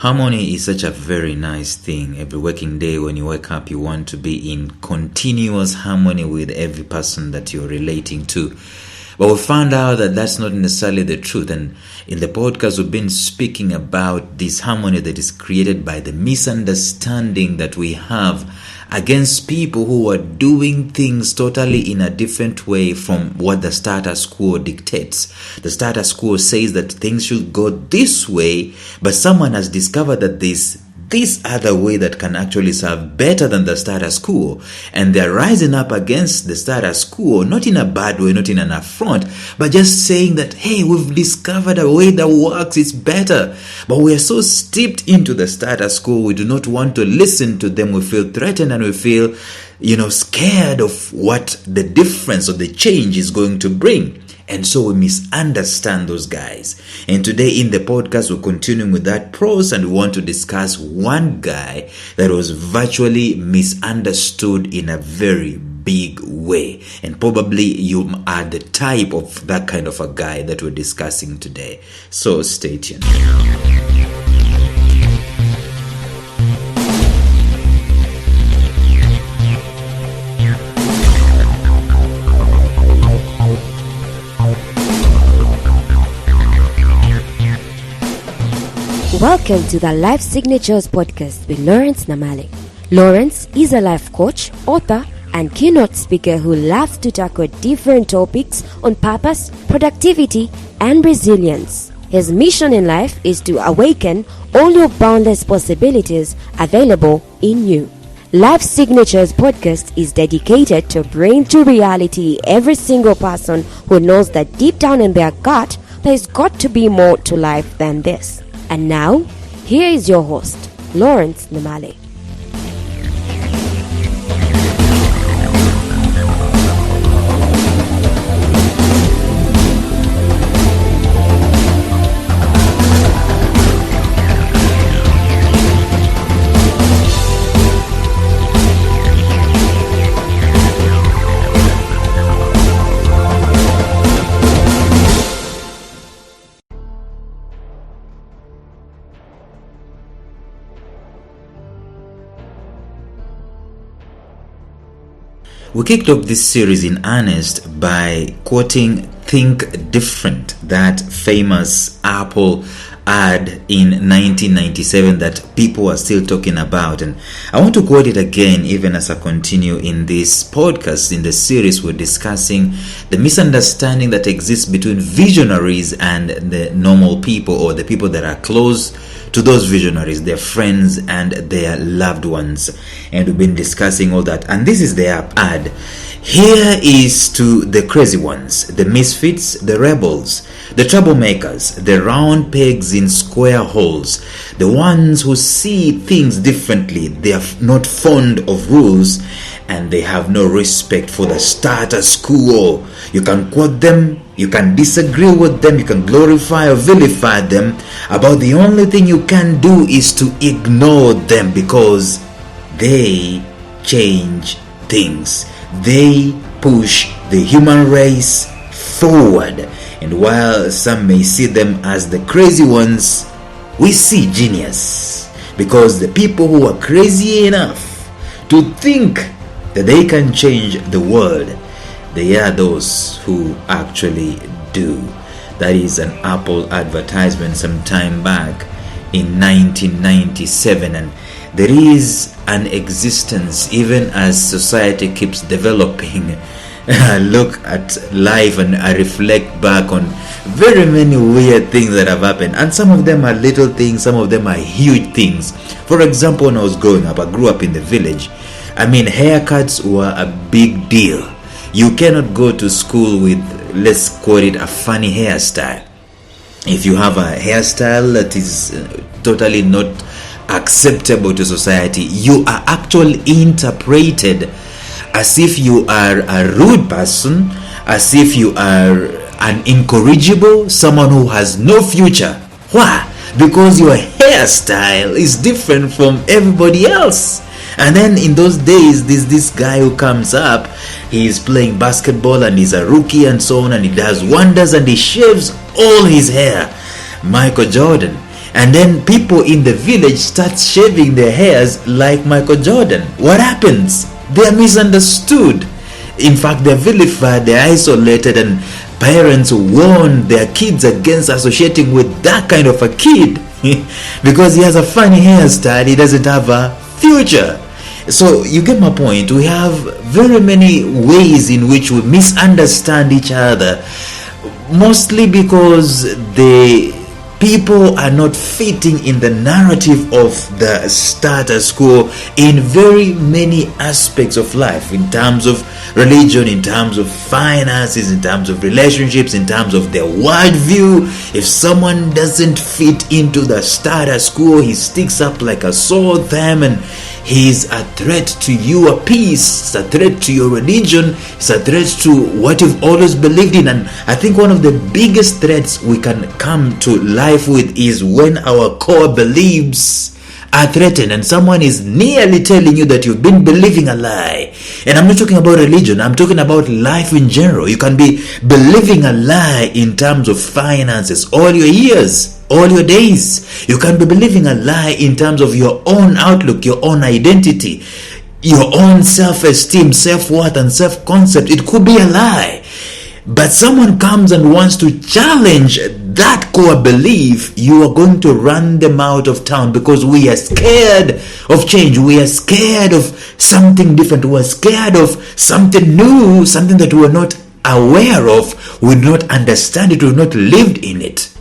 Harmony is such a very nice thing. Every working day when you wake up, you want to be in continuous harmony with every person that you're relating to. But we found out that that's not necessarily the truth. And in the podcast, we've been speaking about this harmony that is created by the misunderstanding that we have against people who are doing things totally in a different way from what the status quo dictates. The status quo says that things should go this way, but someone has discovered that this other way that can actually serve better than the status quo, and they're rising up against the status quo, not in a bad way, not in an affront, but just saying that, hey, we've discovered a way that works, it's better. But we are so steeped into the status quo, we do not want to listen to them. We feel threatened and we feel, scared of what the difference or the change is going to bring. And so we misunderstand those guys. And today in the podcast, we're continuing with that prose, and we want to discuss one guy that was virtually misunderstood in a very big way. And probably you are the type of that kind of a guy that we're discussing today. So stay tuned. Welcome to the Life Signatures podcast with Lawrence Namale. Lawrence is a life coach, author, and keynote speaker who loves to tackle different topics on purpose, productivity, and resilience. His mission in life is to awaken all your boundless possibilities available in you. Life Signatures podcast is dedicated to bring to reality every single person who knows that deep down in their gut, there's got to be more to life than this. And now, here is your host, Lawrence Namale. We kicked off this series in earnest by quoting Think Different, that famous Apple ad in 1997 that people are still talking about. And I want to quote it again even as I continue in this podcast. In the series, we're discussing the misunderstanding that exists between visionaries and the normal people, or the people that are close to those visionaries, their friends and their loved ones. And we've been discussing all that. And this is their ad. Here is to the crazy ones, the misfits, the rebels, the troublemakers, the round pegs in square holes, the ones who see things differently. They are not fond of rules, and they have no respect for the status quo. You can quote them, you can disagree with them, you can glorify or vilify them, about the only thing you can do is to ignore them, because they change things. They push the human race forward. And while some may see them as the crazy ones, we see genius, because the people who are crazy enough to think that they can change the world, they are those who actually do. That is an Apple advertisement some time back in 1997, and there is an existence even as society keeps developing. I look at life and I reflect back on very many weird things that have happened, and some of them are little things, some of them are huge things. For example, when I was growing up, I grew up in the village. Haircuts were a big deal. You cannot go to school with, let's call it, a funny hairstyle. If you have a hairstyle that is totally not acceptable to society, you are actually interpreted as if you are a rude person, as if you are an incorrigible, someone who has no future. Why? Because your hairstyle is different from everybody else. And then in those days, this guy who comes up, he's playing basketball and he's a rookie and so on, and he does wonders and he shaves all his hair. Michael Jordan. And then people in the village start shaving their hairs like Michael Jordan. What happens? They are misunderstood. In fact, they're vilified, they're isolated, and parents warn their kids against associating with that kind of a kid because he has a funny hairstyle, he doesn't have a future. So you get my point. We have very many ways in which we misunderstand each other, mostly because the people are not fitting in the narrative of the status quo in very many aspects of life, in terms of religion, in terms of finances, in terms of relationships, in terms of their worldview. If someone doesn't fit into the status quo, he sticks up like a sore thumb, and he's a threat to your peace, it's a threat to your religion, it's a threat to what you've always believed in. And I think one of the biggest threats we can come to life with is when our core beliefs are threatened and someone is nearly telling you that you've been believing a lie. And I'm not talking about religion, I'm talking about life in general. You can be believing a lie in terms of finances all your years, all your days. You can be believing a lie in terms of your own outlook, your own identity, your own self-esteem, self-worth, and self-concept. It could be a lie. But someone comes and wants to challenge that core belief, you are going to run them out of town, because we are scared of change. We are scared of something different. We are scared of something new, something that we are not aware of, we do not understand it, we have not lived in it.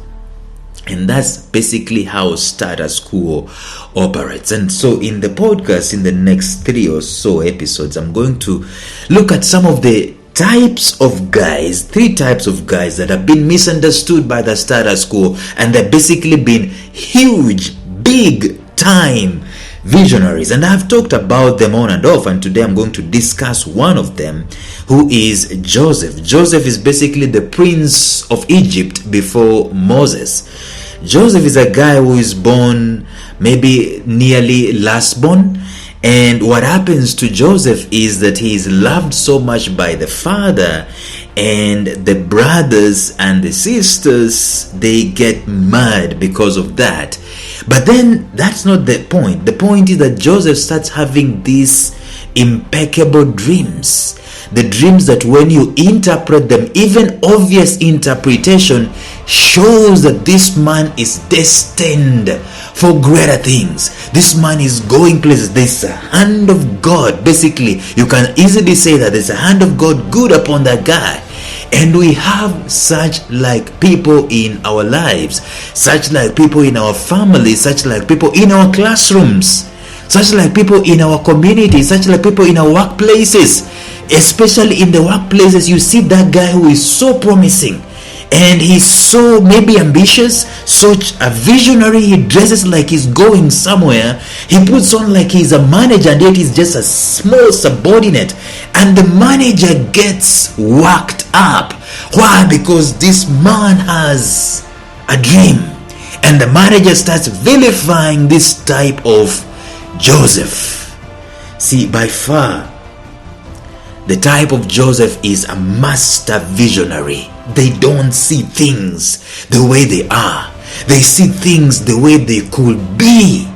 And that's basically how status quo operates. And so in the podcast, in the next 3 or so episodes, I'm going to look at some of the types of guys, 3 types of guys that have been misunderstood by the status quo, and they've basically been huge, big time visionaries. And I've talked about them on and off, and today I'm going to discuss one of them, who is Joseph. Joseph is basically the prince of Egypt before Moses. Joseph is a guy who is born maybe nearly last born. And what happens to Joseph is that he is loved so much by the father, and the brothers and the sisters, they get mad because of that. But then that's not the point. The point is that Joseph starts having these impeccable dreams. The dreams that when you interpret them, even obvious interpretation shows that this man is destined for greater things. This man is going places. There's a hand of God. Basically, you can easily say that there's a hand of God good upon that guy. And we have such like people in our lives, such like people in our families, such like people in our classrooms, such like people in our community, such like people in our workplaces. Especially in the workplaces, you see that guy who is so promising, and he's so maybe ambitious, such a visionary. He dresses like he's going somewhere, he puts on like he's a manager, and yet he's just a small subordinate, and the manager gets worked up. Why? Because this man has a dream, and the manager starts vilifying this type of Joseph. See, by far the type of Joseph is a master visionary. They don't see things the way they are. They see things the way they could be.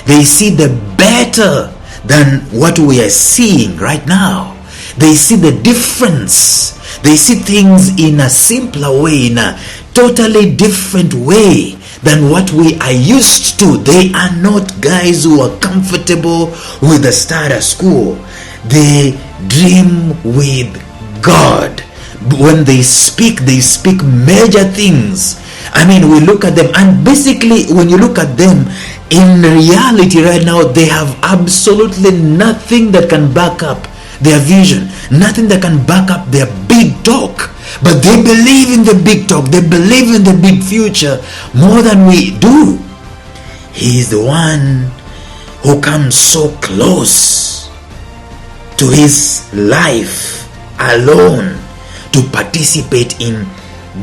They see the better than what we are seeing right now. They see the difference. They see things in a simpler way, in a totally different way than what we are used to. They are not guys who are comfortable with the status quo. They dream with God. When they speak major things. I mean, we look at them, and basically when you look at them, in reality right now, they have absolutely nothing that can back up their vision, nothing that can back up their big talk. But they believe in the big talk, they believe in the big future more than we do. He is the one who comes so close to his life alone to participate in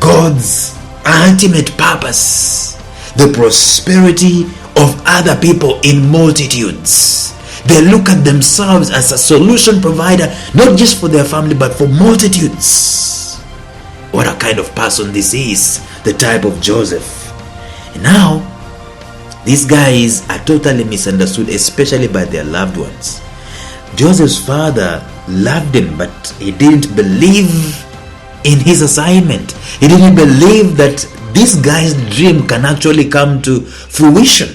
God's ultimate purpose, the prosperity of other people in multitudes. They look at themselves as a solution provider, not just for their family but for multitudes. What a kind of person this is, the type of Joseph. And now These guys are totally misunderstood, especially by their loved ones. Joseph's father loved him, but he didn't believe in his assignment. He didn't believe that this guy's dream can actually come to fruition.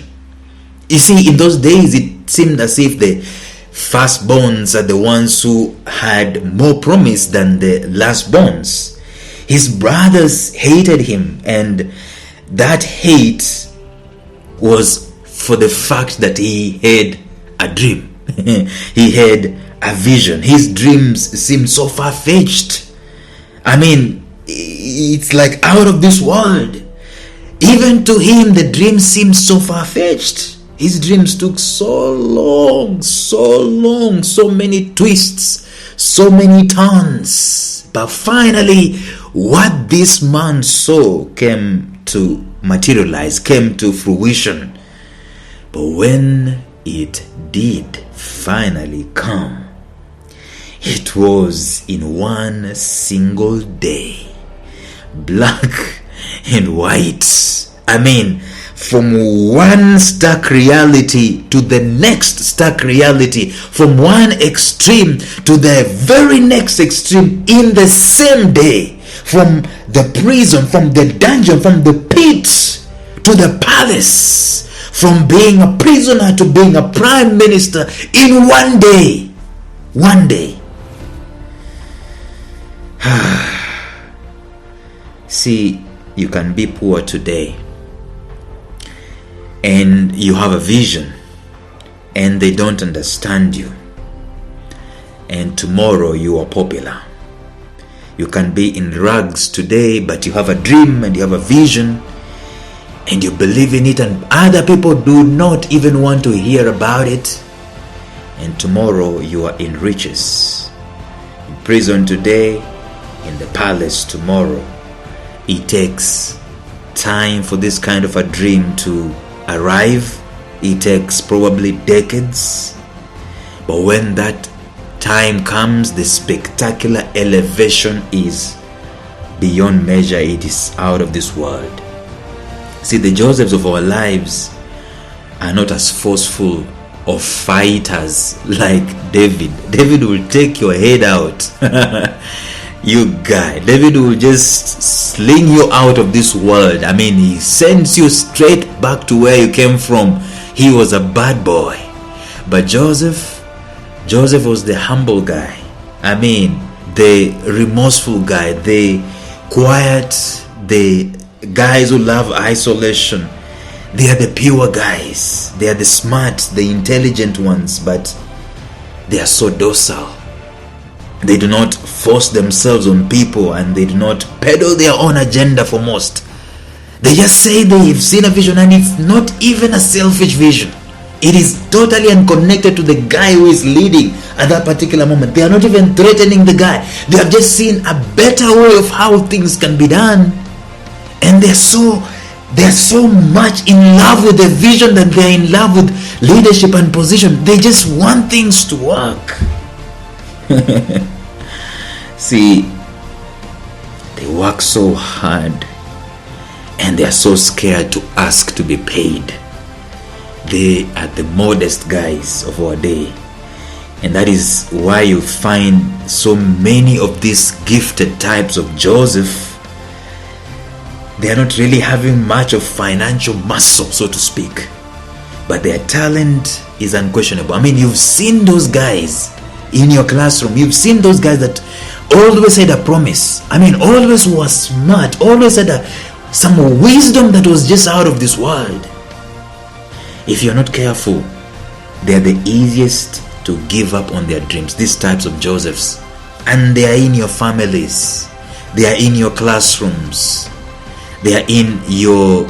You see, in those days, it seemed as if the firstborns are the ones who had more promise than the lastborns. His brothers hated him, and that hate was for the fact that he had a dream. He had a vision. His dreams seemed so far-fetched. I mean, it's like out of this world. Even to him, the dream seemed so far-fetched. His dreams took so long, so many twists, so many turns. But finally, what this man saw came to materialize, came to fruition. But when it did finally come, it was in one single day, black and white. I mean, from one stark reality to the next stark reality, from one extreme to the very next extreme in the same day, from the prison, from the dungeon, from the pit to the palace, from being a prisoner to being a prime minister in one day. One day. See, you can be poor today and you have a vision and they don't understand you, and tomorrow you are popular. You can be in rags today, but you have a dream and you have a vision and you believe in it, and other people do not even want to hear about it, and tomorrow you are in riches. In prison today, in the palace tomorrow. It takes time for this kind of a dream to arrive. It takes probably decades. But when that time comes, the spectacular elevation is beyond measure. It is out of this world. See, the Josephs of our lives are not as forceful of fighters like David. David will take your head out. You guy, David will just sling you out of this world. I mean, he sends you straight back to where you came from. He was a bad boy. But Joseph was the humble guy. I mean, the remorseful guy, the quiet, the guys who love isolation. They are the pure guys. They are the smart, the intelligent ones, but they are so docile. They do not force themselves on people, and they do not peddle their own agenda for most. They just say they've seen a vision, and it's not even a selfish vision. It is totally unconnected to the guy who is leading at that particular moment. They are not even threatening the guy. They have just seen a better way of how things can be done. And they're so much in love with the vision that they're in love with leadership and position. They just want things to work. See, they work so hard and they are so scared to ask to be paid. They are the modest guys of our day, and that is why you find so many of these gifted types of Joseph. They are not really having much of financial muscle, so to speak, but their talent is unquestionable. I mean, you've seen those guys in your classroom. You've seen those guys that always had a promise. I mean, always was smart, always had some wisdom that was just out of this world. If you're not careful, they are the easiest to give up on their dreams. These types of Josephs, and they are in your families, they are in your classrooms, they are in your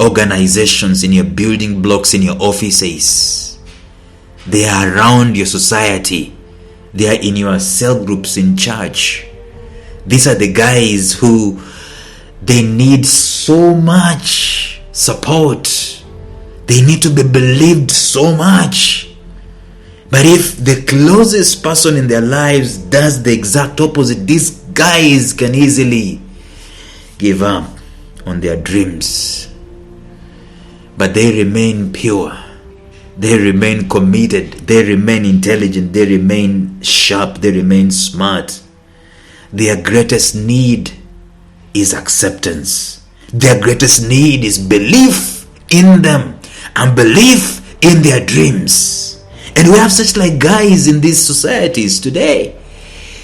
organizations, in your building blocks, in your offices. They are around your society. They are in your cell groups in church. These are the guys who they need so much support. They need to be believed so much. But if the closest person in their lives does the exact opposite, these guys can easily give up on their dreams. but they remain pure. They remain committed. They remain intelligent. They remain sharp. They remain smart. Their greatest need is acceptance. Their greatest need is belief in them and belief in their dreams. And we have such like guys in these societies today.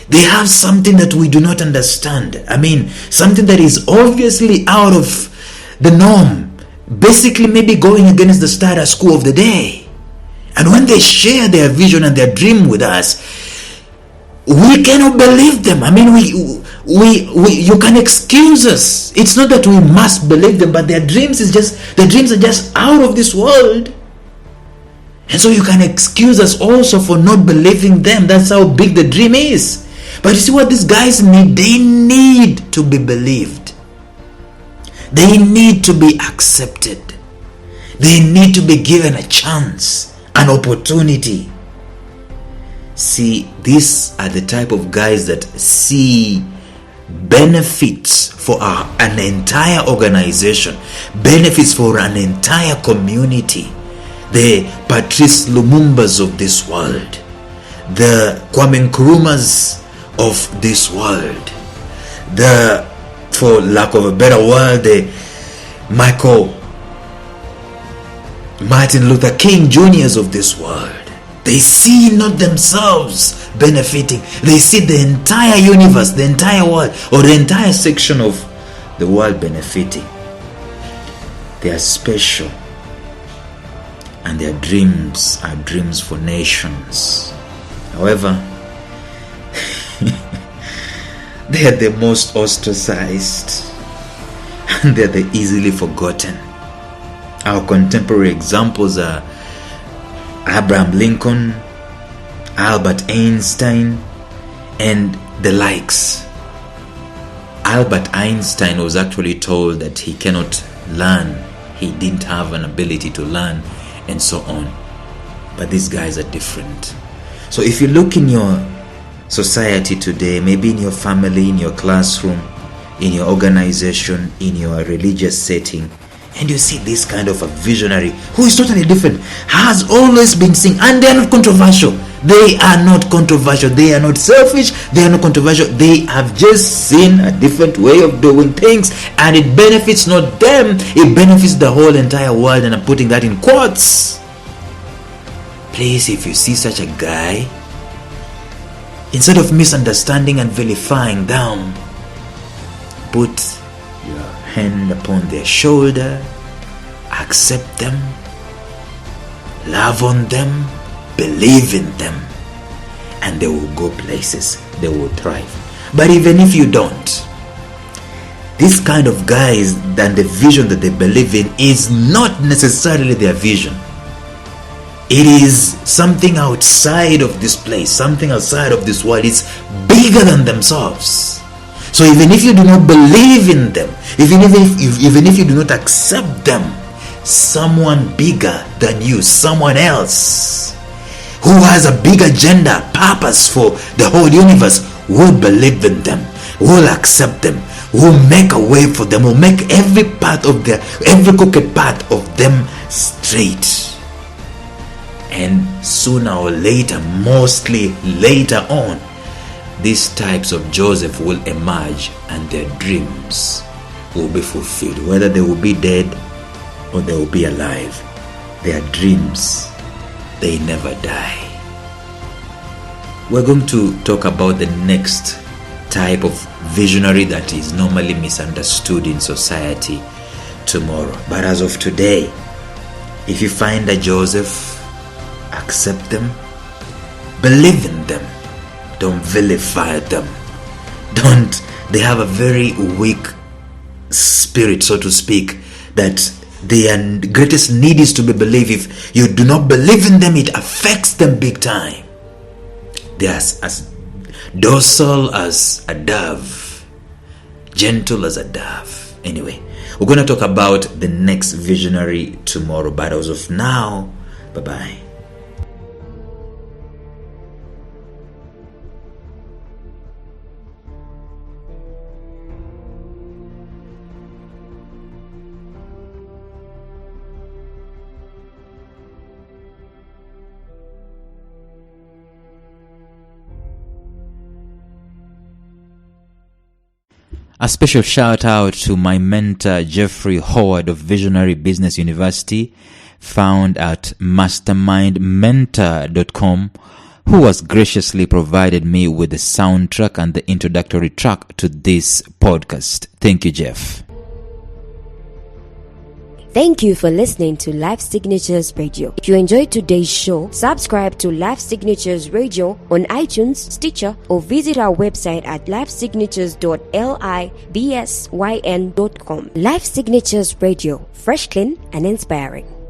They have something that we do not understand. I mean, something that is obviously out of the norm. Basically, maybe going against the status quo of the day. And when they share their vision and their dream with us, we cannot believe them. I mean, you can excuse us. It's not that we must believe them, but their dreams are just out of this world. And so you can excuse us also for not believing them. That's how big the dream is. But you see what these guys need? They need to be believed. They need to be accepted. They need to be given a chance, an opportunity. See, these are the type of guys that see benefits for an entire organization, benefits for an entire community. The Patrice Lumumbas of this world, the Kwame Nkrumahs of this world, the, for lack of a better word, the Martin Luther King Jr.'s of this world. They see not themselves benefiting. They see the entire universe, the entire world, or the entire section of the world benefiting. They are special. And their dreams are dreams for nations. However, they are the most ostracized. And they are the easily forgotten. Our contemporary examples are Abraham Lincoln, Albert Einstein, and the likes. Albert Einstein was actually told that he cannot learn. He didn't have an ability to learn, and so on. But these guys are different. So if you look in your society today, maybe in your family, in your classroom, in your organization, in your religious setting, and you see this kind of a visionary who is totally different, has always been seen, and they are not controversial. They are not controversial. They are not selfish. They are not controversial. They have just seen a different way of doing things, and it benefits not them, it benefits the whole entire world. And I'm putting that in quotes. Please, if you see such a guy, instead of misunderstanding and vilifying them, put your hand upon their shoulder, accept them, love on them, believe in them, and they will go places, they will thrive. But even if you don't, this kind of guys, then the vision that they believe in is not necessarily their vision. It is something outside of this place, something outside of this world. It's bigger than themselves. So even if you do not believe in them, even if you do not accept them, someone bigger than you, someone else who has a big agenda, purpose for the whole universe, will believe in them, will accept them, will make a way for them, will make every crooked path of them straight. And sooner or later, mostly later on, these types of Joseph will emerge and their dreams will be fulfilled. Whether they will be dead or they will be alive, their dreams, they never die. We're going to talk about the next type of visionary that is normally misunderstood in society tomorrow. But as of today, if you find a Joseph, accept them, believe in them, don't vilify them. They have a very weak spirit, so to speak, that their greatest need is to be believed. If you do not believe in them, it affects them big time. They are as docile as a dove, gentle as a dove. Anyway, we're going to talk about the next visionary tomorrow, but as of now, bye-bye. A special shout out to my mentor Jeffrey Howard of Visionary Business University, found at mastermindmentor.com, who has graciously provided me with the soundtrack and the introductory track to this podcast. Thank you, Jeff. Thank you for listening to Life Signatures Radio. If you enjoyed today's show, subscribe to Life Signatures Radio on iTunes, Stitcher, or visit our website at lifesignatures.libsyn.com. Life Signatures Radio, fresh, clean, and inspiring.